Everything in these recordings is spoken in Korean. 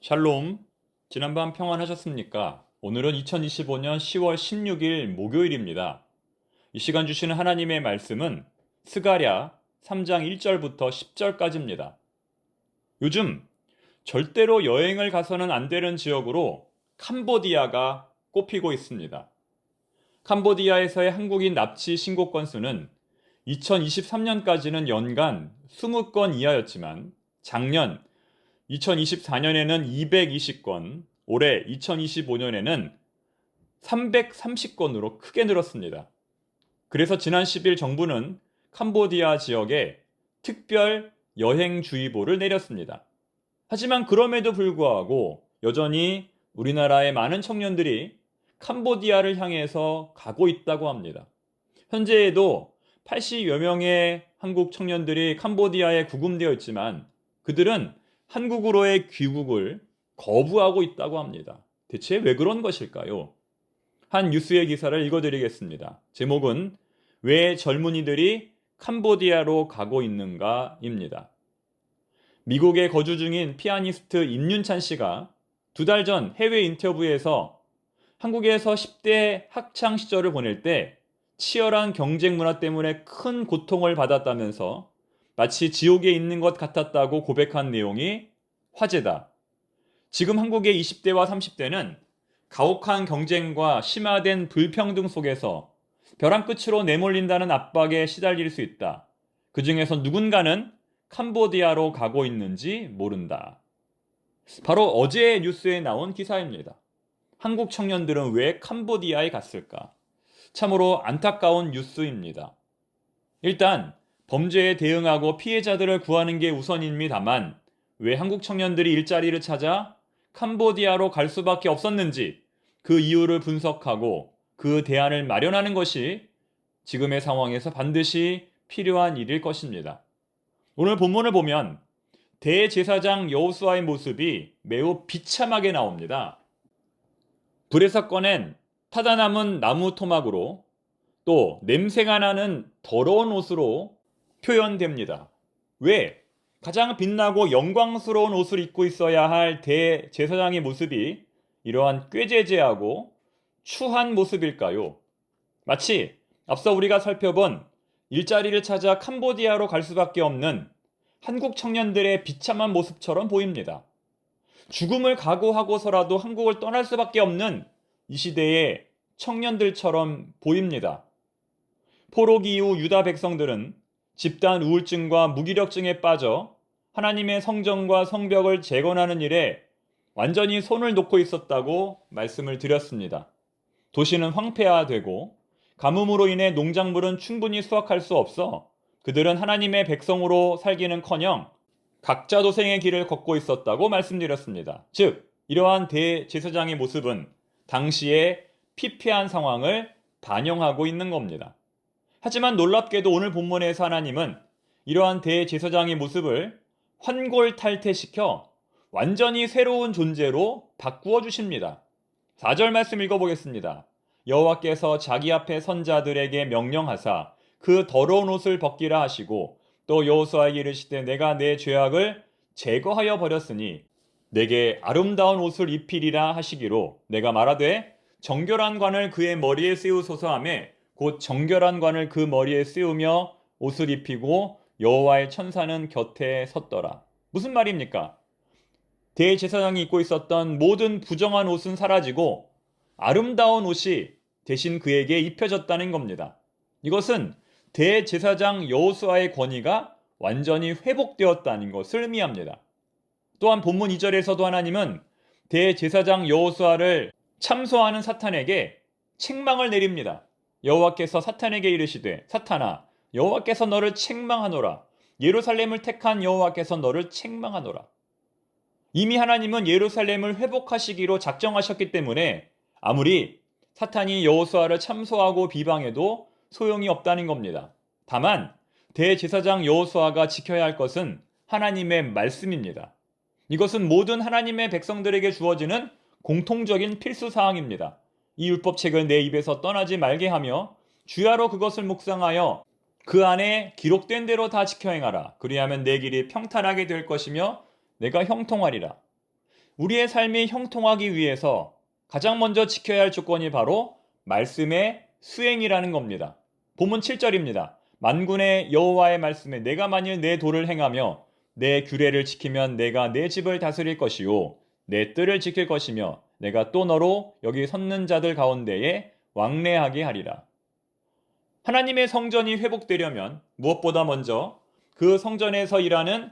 샬롬, 지난밤 평안하셨습니까? 오늘은 2025년 10월 16일 목요일입니다. 이 시간 주시는 하나님의 말씀은 스가랴 3장 1절부터 10절까지입니다. 요즘 절대로 여행을 가서는 안 되는 지역으로 캄보디아가 꼽히고 있습니다. 캄보디아에서의 한국인 납치 신고 건수는 2023년까지는 연간 20건 이하였지만 작년 2024년에는 220건, 올해 2025년에는 330건으로 크게 늘었습니다. 그래서 지난 10일 정부는 캄보디아 지역에 특별 여행주의보를 내렸습니다. 하지만 그럼에도 불구하고 여전히 우리나라의 많은 청년들이 캄보디아를 향해서 가고 있다고 합니다. 현재에도 80여 명의 한국 청년들이 캄보디아에 구금되어 있지만 그들은 한국으로의 귀국을 거부하고 있다고 합니다. 대체 왜 그런 것일까요? 한 뉴스의 기사를 읽어드리겠습니다. 제목은 왜 젊은이들이 캄보디아로 가고 있는가입니다. 미국에 거주 중인 피아니스트 임윤찬 씨가 2달 전 해외 인터뷰에서 한국에서 10대 학창 시절을 보낼 때 치열한 경쟁 문화 때문에 큰 고통을 받았다면서 마치 지옥에 있는 것 같았다고 고백한 내용이 화제다. 지금 한국의 20대와 30대는 가혹한 경쟁과 심화된 불평등 속에서 벼랑 끝으로 내몰린다는 압박에 시달릴 수 있다. 그 중에서 누군가는 캄보디아로 가고 있는지 모른다. 바로 어제의 뉴스에 나온 기사입니다. 한국 청년들은 왜 캄보디아에 갔을까? 참으로 안타까운 뉴스입니다. 일단 범죄에 대응하고 피해자들을 구하는 게 우선입니다만 왜 한국 청년들이 일자리를 찾아 캄보디아로 갈 수밖에 없었는지 그 이유를 분석하고 그 대안을 마련하는 것이 지금의 상황에서 반드시 필요한 일일 것입니다. 오늘 본문을 보면 대제사장 여호수아의 모습이 매우 비참하게 나옵니다. 불에서 꺼낸 타다 남은 나무 토막으로 또 냄새가 나는 더러운 옷으로 표현됩니다. 왜? 가장 빛나고 영광스러운 옷을 입고 있어야 할 대제사장의 모습이 이러한 꾀죄죄하고 추한 모습일까요? 마치 앞서 우리가 살펴본 일자리를 찾아 캄보디아로 갈 수밖에 없는 한국 청년들의 비참한 모습처럼 보입니다. 죽음을 각오하고서라도 한국을 떠날 수밖에 없는 이 시대의 청년들처럼 보입니다. 포로기 이후 유다 백성들은 집단 우울증과 무기력증에 빠져 하나님의 성전과 성벽을 재건하는 일에 완전히 손을 놓고 있었다고 말씀을 드렸습니다. 도시는 황폐화되고 가뭄으로 인해 농작물은 충분히 수확할 수 없어 그들은 하나님의 백성으로 살기는커녕 각자 도생의 길을 걷고 있었다고 말씀드렸습니다. 즉, 이러한 대제사장의 모습은 당시의 피폐한 상황을 반영하고 있는 겁니다. 하지만 놀랍게도 오늘 본문에서 하나님은 이러한 대제사장의 모습을 환골탈태시켜 완전히 새로운 존재로 바꾸어 주십니다. 4절 말씀 읽어보겠습니다. 여호와께서 자기 앞에 선자들에게 명령하사 그 더러운 옷을 벗기라 하시고 또 여호수아에게 이르시되 내가 내 죄악을 제거하여 버렸으니 내게 아름다운 옷을 입히리라 하시기로 내가 말하되 정결한 관을 그의 머리에 씌우소서 하매 곧 정결한 관을 그 머리에 씌우며 옷을 입히고 여호와의 천사는 곁에 섰더라. 무슨 말입니까? 대제사장이 입고 있었던 모든 부정한 옷은 사라지고 아름다운 옷이 대신 그에게 입혀졌다는 겁니다. 이것은 대제사장 여호수아의 권위가 완전히 회복되었다는 것을 의미합니다. 또한 본문 2절에서도 하나님은 대제사장 여호수아를 참소하는 사탄에게 책망을 내립니다. 여호와께서 사탄에게 이르시되 사탄아 여호와께서 너를 책망하노라. 예루살렘을 택한 여호와께서 너를 책망하노라. 이미 하나님은 예루살렘을 회복하시기로 작정하셨기 때문에 아무리 사탄이 여호수아를 참소하고 비방해도 소용이 없다는 겁니다. 다만 대제사장 여호수아가 지켜야 할 것은 하나님의 말씀입니다. 이것은 모든 하나님의 백성들에게 주어지는 공통적인 필수 사항입니다. 이 율법책을 내 입에서 떠나지 말게 하며 주야로 그것을 묵상하여 그 안에 기록된 대로 다 지켜 행하라. 그리하면 내 길이 평탄하게 될 것이며 내가 형통하리라. 우리의 삶이 형통하기 위해서 가장 먼저 지켜야 할 조건이 바로 말씀의 수행이라는 겁니다. 본문 7절입니다. 만군의 여호와의 말씀에 내가 만일 내 도를 행하며 내 규례를 지키면 내가 내 집을 다스릴 것이요 내 뜰을 지킬 것이며 내가 또 너로 여기 섰는 자들 가운데에 왕래하게 하리라. 하나님의 성전이 회복되려면 무엇보다 먼저 그 성전에서 일하는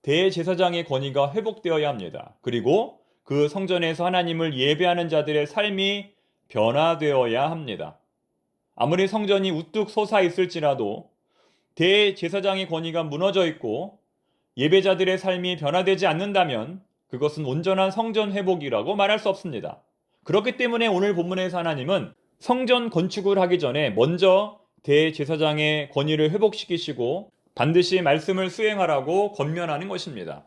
대제사장의 권위가 회복되어야 합니다. 그리고 그 성전에서 하나님을 예배하는 자들의 삶이 변화되어야 합니다. 아무리 성전이 우뚝 솟아 있을지라도 대제사장의 권위가 무너져 있고 예배자들의 삶이 변화되지 않는다면 그것은 온전한 성전 회복이라고 말할 수 없습니다. 그렇기 때문에 오늘 본문에서 하나님은 성전 건축을 하기 전에 먼저 대제사장의 권위를 회복시키시고 반드시 말씀을 수행하라고 권면하는 것입니다.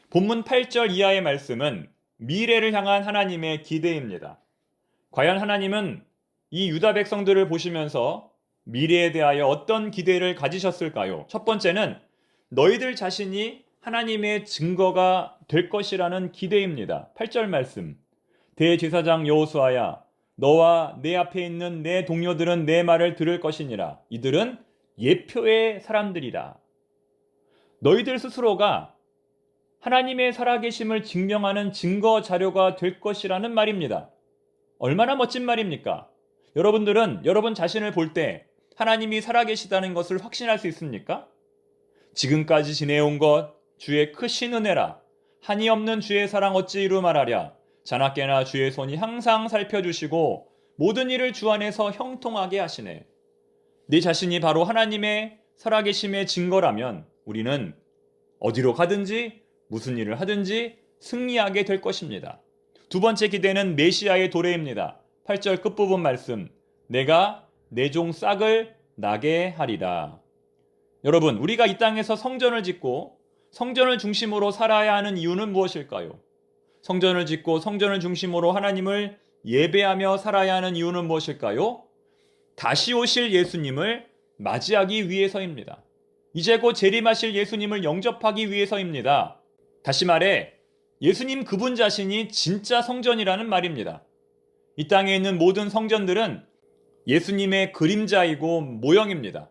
본문 8절 이하의 말씀은 미래를 향한 하나님의 기대입니다. 과연 하나님은 이 유다 백성들을 보시면서 미래에 대하여 어떤 기대를 가지셨을까요? 첫 번째는 너희들 자신이 하나님의 증거가 될 것이라는 기대입니다. 8절 말씀. 대제사장 여호수아야 너와 내 앞에 있는 내 동료들은 내 말을 들을 것이니라. 이들은 예표의 사람들이라. 너희들 스스로가 하나님의 살아계심을 증명하는 증거 자료가 될 것이라는 말입니다. 얼마나 멋진 말입니까? 여러분들은 여러분 자신을 볼 때 하나님이 살아계시다는 것을 확신할 수 있습니까? 지금까지 지내온 것 주의 크신 은혜라. 한이 없는 주의 사랑 어찌 이루 말하랴. 자나깨나 주의 손이 항상 살펴주시고 모든 일을 주 안에서 형통하게 하시네. 네 자신이 바로 하나님의 살아계심의 증거라면 우리는 어디로 가든지 무슨 일을 하든지 승리하게 될 것입니다. 두 번째 기대는 메시아의 도래입니다. 8절 끝부분 말씀. 내가 내 종 싹을 나게 하리라. 여러분, 우리가 이 땅에서 성전을 짓고 성전을 중심으로 살아야 하는 이유는 무엇일까요? 성전을 짓고 성전을 중심으로 하나님을 예배하며 살아야 하는 이유는 무엇일까요? 다시 오실 예수님을 맞이하기 위해서입니다. 이제 곧 재림하실 예수님을 영접하기 위해서입니다. 다시 말해 예수님 그분 자신이 진짜 성전이라는 말입니다. 이 땅에 있는 모든 성전들은 예수님의 그림자이고 모형입니다.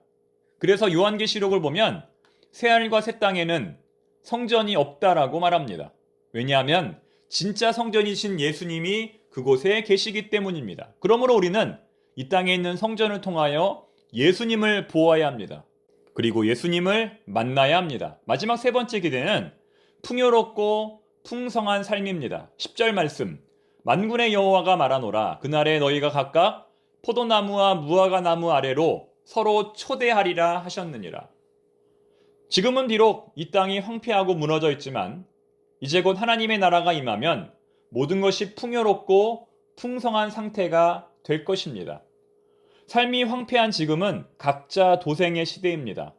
그래서 요한계시록을 보면 새하늘과 새 땅에는 성전이 없다라고 말합니다. 왜냐하면 진짜 성전이신 예수님이 그곳에 계시기 때문입니다. 그러므로 우리는 이 땅에 있는 성전을 통하여 예수님을 보아야 합니다. 그리고 예수님을 만나야 합니다. 마지막 세 번째 기대는 풍요롭고 풍성한 삶입니다. 10절 말씀. 만군의 여호와가 말하노라. 그날에 너희가 각각 포도나무와 무화과 나무 아래로 서로 초대하리라 하셨느니라. 지금은 비록 이 땅이 황폐하고 무너져 있지만 이제 곧 하나님의 나라가 임하면 모든 것이 풍요롭고 풍성한 상태가 될 것입니다. 삶이 황폐한 지금은 각자 도생의 시대입니다.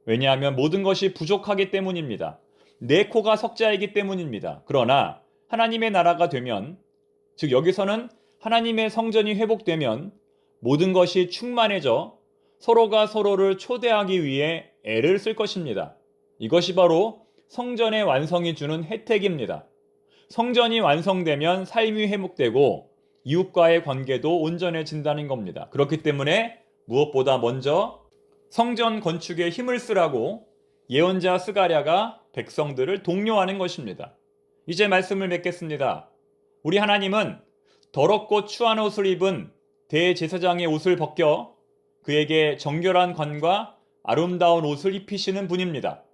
왜냐하면 모든 것이 부족하기 때문입니다. 내 코가 석자이기 때문입니다. 그러나 하나님의 나라가 되면, 즉 여기서는 하나님의 성전이 회복되면 모든 것이 충만해져 서로가 서로를 초대하기 위해 애를 쓸 것입니다. 이것이 바로 성전의 완성이 주는 혜택입니다. 성전이 완성되면 삶이 회복되고 이웃과의 관계도 온전해진다는 겁니다. 그렇기 때문에 무엇보다 먼저 성전 건축에 힘을 쓰라고 예언자 스가랴가 백성들을 독려하는 것입니다. 이제 말씀을 맺겠습니다. 우리 하나님은 더럽고 추한 옷을 입은 대제사장의 옷을 벗겨 그에게 정결한 관과 아름다운 옷을 입히시는 분입니다.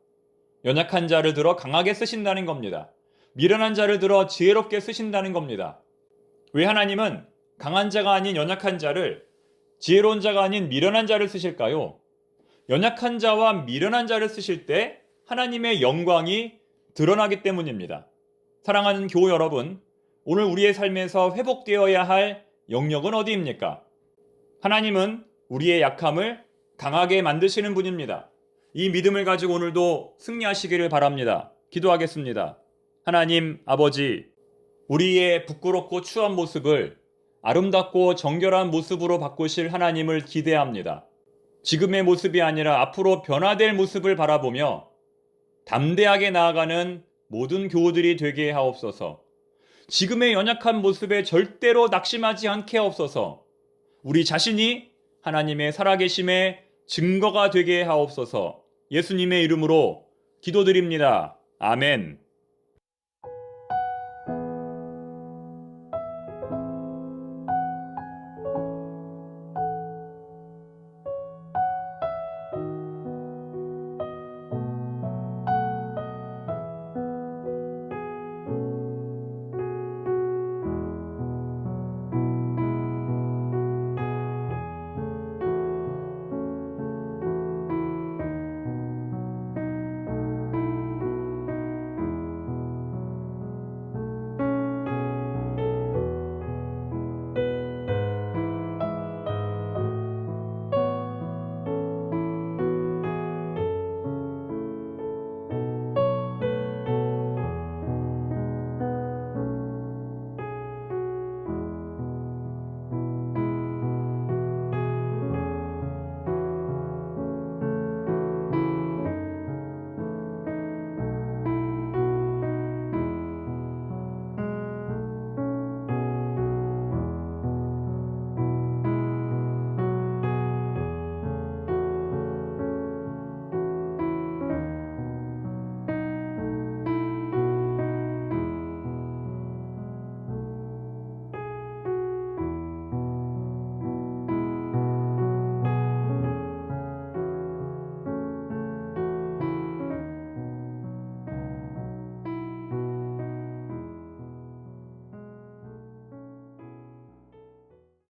연약한 자를 들어 강하게 쓰신다는 겁니다. 미련한 자를 들어 지혜롭게 쓰신다는 겁니다. 왜 하나님은 강한 자가 아닌 연약한 자를, 지혜로운 자가 아닌 미련한 자를 쓰실까요? 연약한 자와 미련한 자를 쓰실 때 하나님의 영광이 드러나기 때문입니다. 사랑하는 교우 여러분, 오늘 우리의 삶에서 회복되어야 할 영역은 어디입니까? 하나님은 우리의 약함을 강하게 만드시는 분입니다. 이 믿음을 가지고 오늘도 승리하시기를 바랍니다. 기도하겠습니다. 하나님 아버지, 우리의 부끄럽고 추한 모습을 아름답고 정결한 모습으로 바꾸실 하나님을 기대합니다. 지금의 모습이 아니라 앞으로 변화될 모습을 바라보며 담대하게 나아가는 모든 교우들이 되게 하옵소서. 지금의 연약한 모습에 절대로 낙심하지 않게 하옵소서. 우리 자신이 하나님의 살아계심의 증거가 되게 하옵소서. 예수님의 이름으로 기도드립니다. 아멘.